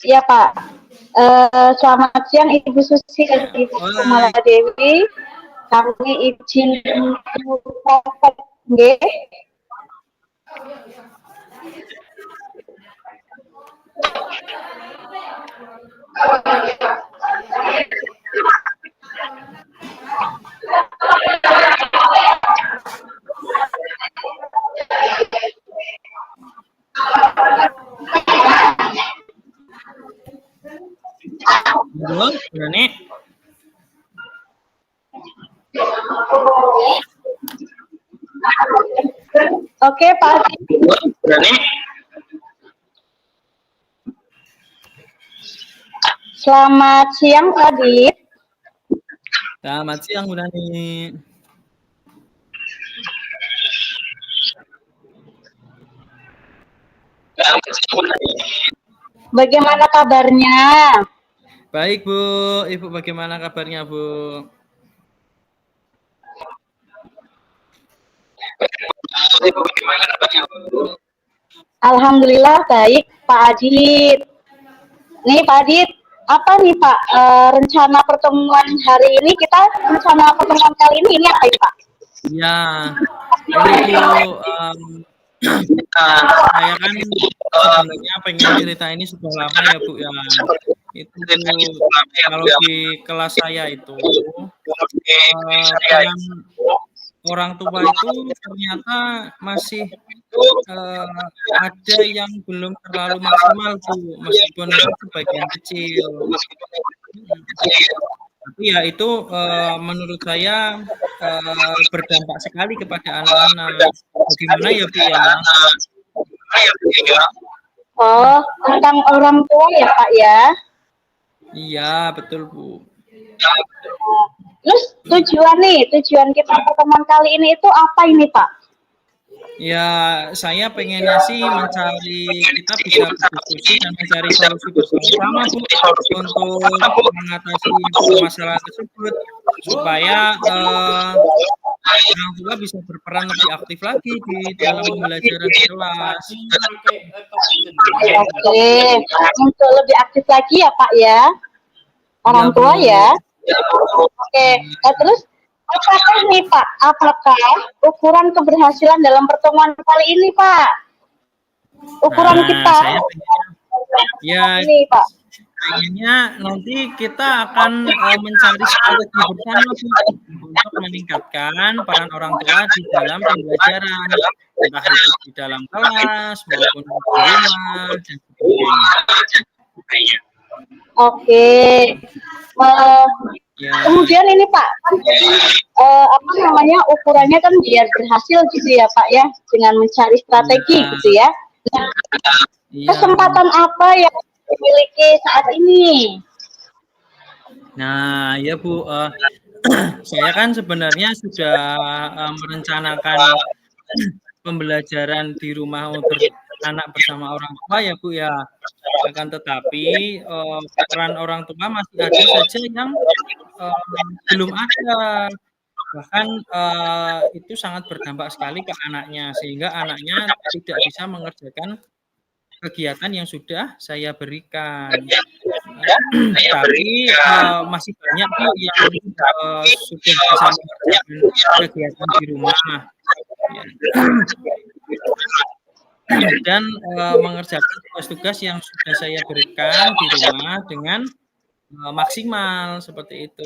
Iya Pak. Selamat siang Ibu Susi dan Ibu Kumala Dewi. Kami izin nggih. Halo, Rani. Oke, Pak. Rani. Selamat siang, Pak Adit. Selamat siang, Bu Nani. Bagaimana kabarnya? Baik, Bu. Ibu bagaimana kabarnya, Bu? Alhamdulillah baik, Pak Adit. Nih, Pak Adit, apa nih Pak rencana pertemuan hari ini? Rencana pertemuan kali ini apa ya Pak? Ya, ini Bu, saya kan sebenarnya pengen cerita ini sudah lama ya Bu ya. Itu kalau di kelas saya itu peran orang tua itu ternyata masih ada yang belum terlalu maksimal Bu, meskipun itu sebagian kecil. Tapi ya itu menurut saya berdampak sekali kepada anak-anak. Bagaimana ya Bu ya? Oh, tentang orang tua ya Pak ya? Iya, betul Bu. Terus tujuan kita pertemuan kali ini itu apa ini Pak? Ya, saya pengennya sih kita bisa berdiskusi dan mencari solusi bersama Bu untuk mengatasi masalah tersebut supaya orang tua bisa berperan lebih aktif lagi di dalam pembelajaran di kelas. Oke, untuk lebih aktif lagi ya Pak ya, orang tua ya. Oke, terus apakah nih Pak, ukuran keberhasilan dalam pertemuan kali ini Pak? Ukuran kita. Ini Pak. Kayaknya nanti kita akan mencari strategi bersama untuk meningkatkan peran orang tua di dalam pembelajaran, entah itu di dalam kelas maupun di rumah dan sebagainya. Oke. Kemudian ini Pak, ukurannya kan biar berhasil gitu ya Pak ya, dengan mencari strategi gitu ya. Nah, kesempatan apa yang dimiliki saat ini? Nah, ya Bu, saya kan sebenarnya sudah merencanakan pembelajaran di rumah untuk anak bersama orang tua ya Bu ya. Akan tetapi peran orang tua masih ada saja yang belum ada. Bahkan itu sangat berdampak sekali ke anaknya, sehingga anaknya tidak bisa mengerjakan kegiatan yang sudah saya berikan. Tapi masih banyak Bu yang sudah bisa mengerjakan kegiatan di rumah dan mengerjakan tugas-tugas yang sudah saya berikan di rumah dengan maksimal seperti itu.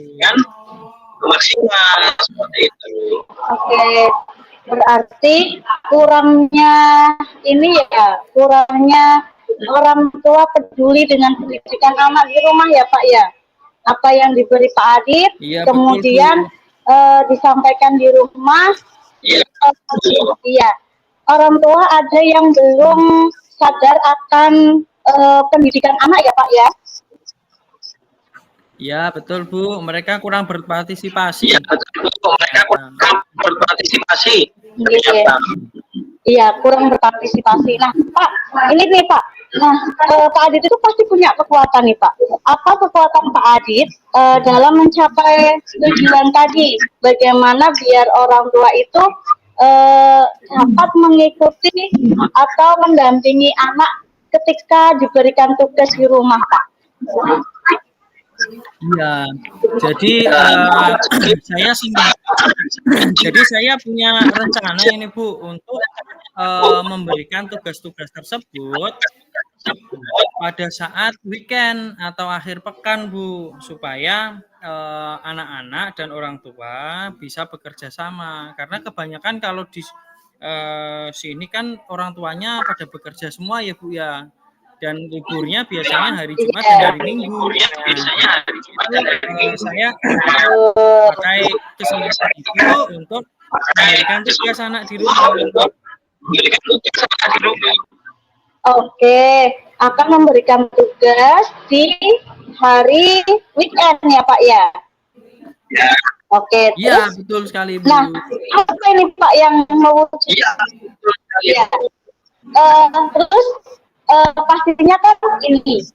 Oke, berarti kurangnya orang tua peduli dengan pendidikan anak di rumah ya Pak ya. Apa yang diberi Pak Adit, ya, kemudian disampaikan di rumah. Iya, orang tua ada yang belum sadar akan pendidikan anak ya Pak ya. Ya betul Bu, mereka kurang berpartisipasi. Iya, kurang berpartisipasi. Nah Pak, ini nih Pak. Nah, Pak Adit itu pasti punya kekuatan nih Pak. Apa kekuatan Pak Adit dalam mencapai tujuan tadi? Bagaimana biar orang tua itu dapat mengikuti atau mendampingi anak ketika diberikan tugas di rumah, Pak? Iya, jadi saya jadi saya punya rencana ini Bu untuk memberikan tugas-tugas tersebut pada saat weekend atau akhir pekan Bu, supaya anak-anak dan orang tua bisa bekerja sama. Karena kebanyakan kalau di sini kan orang tuanya pada bekerja semua ya Bu ya. Dan liburnya biasanya hari Jumat dan hari Minggu. Nah, saya pakai kesempatan itu untuk memberikan tugas anak di rumah. Oke, akan memberikan tugas di hari weekend ya Pak ya? Oke, Iya, terus? betul sekali Bu. Nah, apa ini Pak yang mewujudkan? Iya. Terus pastinya kan ini,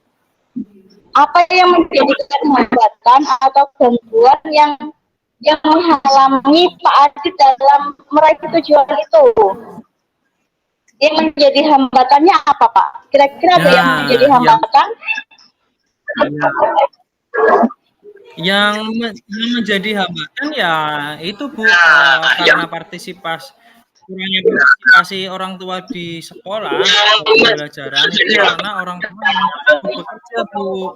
apa yang menjadikan hambatan atau gangguan yang menghalangi Pak Adit dalam meraih tujuan itu? Yang menjadi hambatannya apa Pak? Kira-kira ada yang menjadi hambatan? Yang menjadi hambatan ya itu Bu, karena kurangnya partisipasi orang tua di sekolah pembelajaran itu karena orang tua bekerja Bu.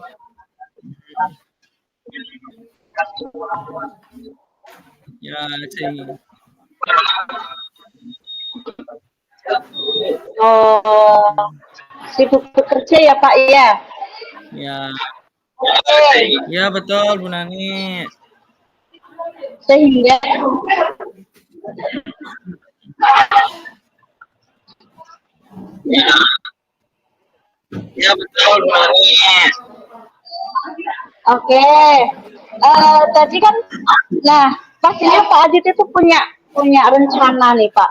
Ya jadi. Oh, sibuk bekerja ya Pak ya? Ya. Ya betul Bu Nani. Sehingga ya betul Bu Nani. Oke, tadi kan, nah pastinya Pak Adit itu punya rencana nih Pak.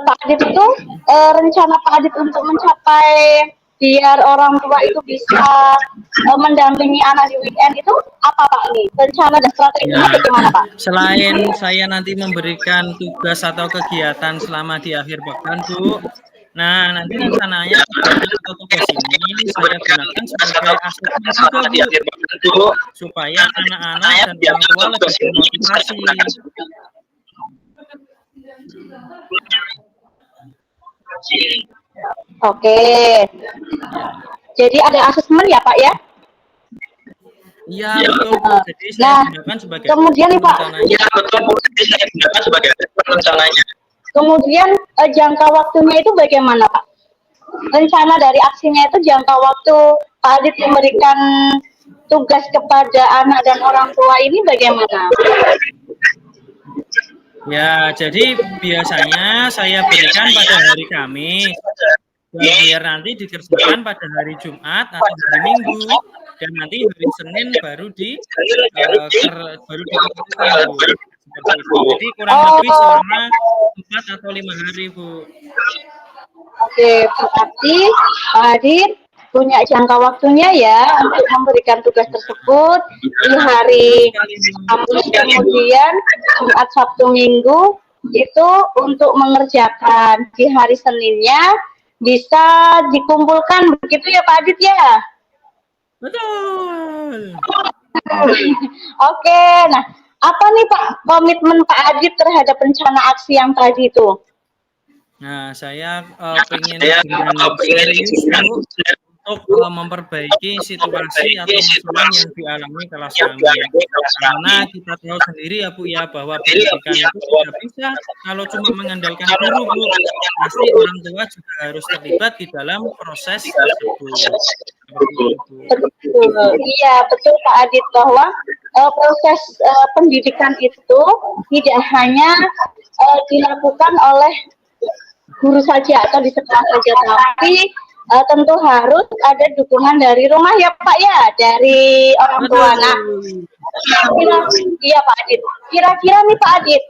Pak Adit itu rencana Pak Adit untuk mencapai biar orang tua itu bisa mendampingi anak di weekend itu apa Pak nih? Rencana dan strateginya bagaimana Pak? Selain saya nanti memberikan tugas atau kegiatan selama di akhir pekan Bu, nah nanti rencananya atau tugas ini saya gunakan sebagai asesmen juga Bu, supaya anak-anak dan orang tua lebih termotivasi. Oke, jadi ada asesmen ya Pak ya? Iya betul Bu. Jadi saya gunakan sebagai kemudian nih Pak. Iya betul Bu. Jadi saya gunakan sebagai rencananya. Kemudian jangka waktunya itu bagaimana Pak? Rencana dari aksinya itu jangka waktu Pak Adit memberikan tugas kepada anak dan orang tua ini bagaimana? Ya, jadi biasanya saya berikan pada hari Kamis, biar nanti dikerjakan pada hari Jumat atau hari Minggu, dan nanti hari Senin baru dikerjakan. Jadi kurang lebih selama 4 atau 5 hari Bu. Oke, berarti Pak Adit punya jangka waktunya ya untuk memberikan tugas tersebut di hari Kamis, kemudian Jumat, Sabtu, Minggu itu untuk mengerjakan, di hari Seninnya bisa dikumpulkan, begitu ya Pak Adit ya? Betul. Oke, nah apa nih Pak komitmen Pak Adit terhadap rencana aksi yang tadi itu? Nah, saya pengen serius untuk memperbaiki situasi atau masalah yang dialami kelas kami. Karena kita tahu sendiri ya Bu ya, bahwa pendidikan itu tidak bisa kalau cuma mengandalkan guru Bu. Pasti orang tua juga harus terlibat di dalam proses tersebut. Betul. Iya, betul Pak Adit, bahwa proses pendidikan itu tidak hanya dilakukan oleh guru saja atau di sekolah saja, tapi tentu harus ada dukungan dari rumah ya Pak ya, dari orang tua. Nah, iya Pak Adit. Kira-kira nih Pak Adit,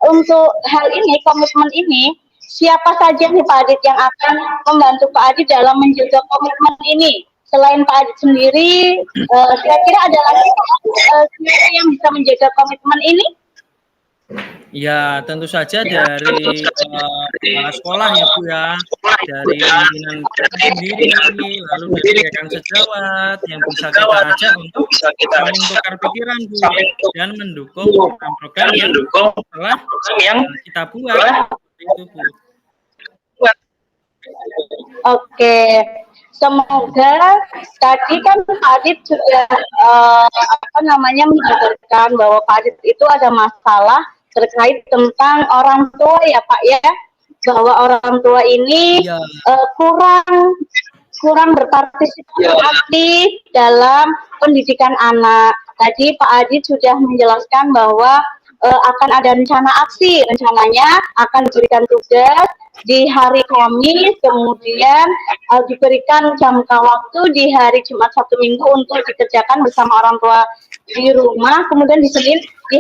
untuk hal ini, komitmen ini, siapa saja nih Pak Adit yang akan membantu Pak Adit dalam menjaga komitmen ini? Selain Pak Adit sendiri, kira-kira ada lagi yang bisa menjaga komitmen ini? Ya, tentu saja dari kepala sekolah ya Bu ya, dari pimpinan kita sendiri, lalu dari rekan sejawat yang bisa kita ajak untuk saling tukar pikiran Bu, dan mendukung program-program yang telah kita buat. Itu Bu. Oke, semoga tadi kan Pak Adit sudah mengabarkan bahwa Pak Adit itu ada masalah terkait tentang orang tua ya Pak ya, bahwa orang tua ini Ya. kurang berpartisipasi aktif dalam pendidikan anak. Tadi Pak Adit sudah menjelaskan bahwa akan ada rencana aksi, rencananya akan diberikan tugas di hari Kamis, kemudian diberikan jangka waktu di hari Jumat Sabtu Minggu untuk dikerjakan bersama orang tua di rumah, kemudian di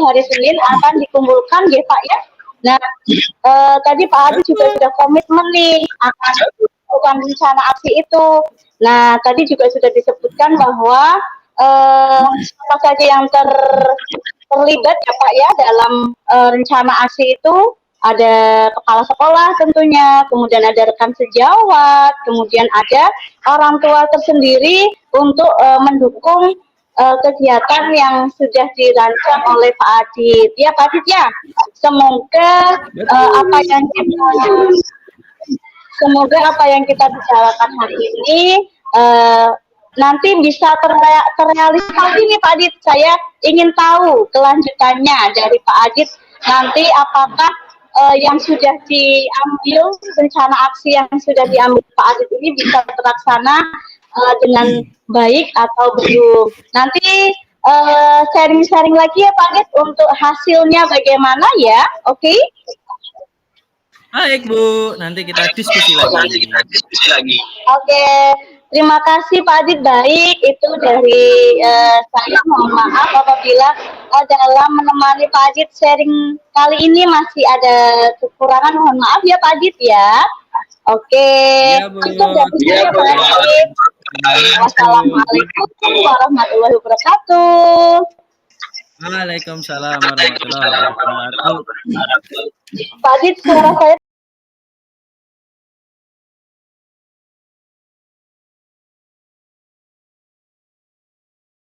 hari Senin akan dikumpulkan ya Pak ya. Nah, tadi Pak Adi juga sudah komitmen nih akan melakukan rencana aksi itu. Nah, tadi juga sudah disebutkan bahwa siapa saja yang terlibat ya Pak ya dalam rencana aksi itu, ada kepala sekolah tentunya, kemudian ada rekan sejawat, kemudian ada orang tua tersendiri untuk mendukung kegiatan yang sudah dirancang oleh Pak Adit. Ya Pak Adit ya, semoga apa yang kita bicarakan hari ini nanti bisa terrealisasi nih Pak Adit. Saya ingin tahu kelanjutannya dari Pak Adit, nanti apakah yang sudah diambil, rencana aksi yang sudah diambil Pak Adit ini bisa terlaksana dengan baik atau belum. Nanti sharing-sharing lagi ya Pak Adit untuk hasilnya bagaimana ya, oke? Baik Bu, nanti kita diskusi lagi. Oke, terima kasih Pak Adit. Baik, itu dari saya. Mohon maaf apabila dalam menemani Pak Adit sharing kali ini masih ada kekurangan. Mohon maaf ya Pak Adit ya. Oke, cukup dari saya Pak Adit. Wassalamualaikum warahmatullahi wabarakatuh. Waalaikumsalam warahmatullahi wabarakatuh. Pak Adit, suara saya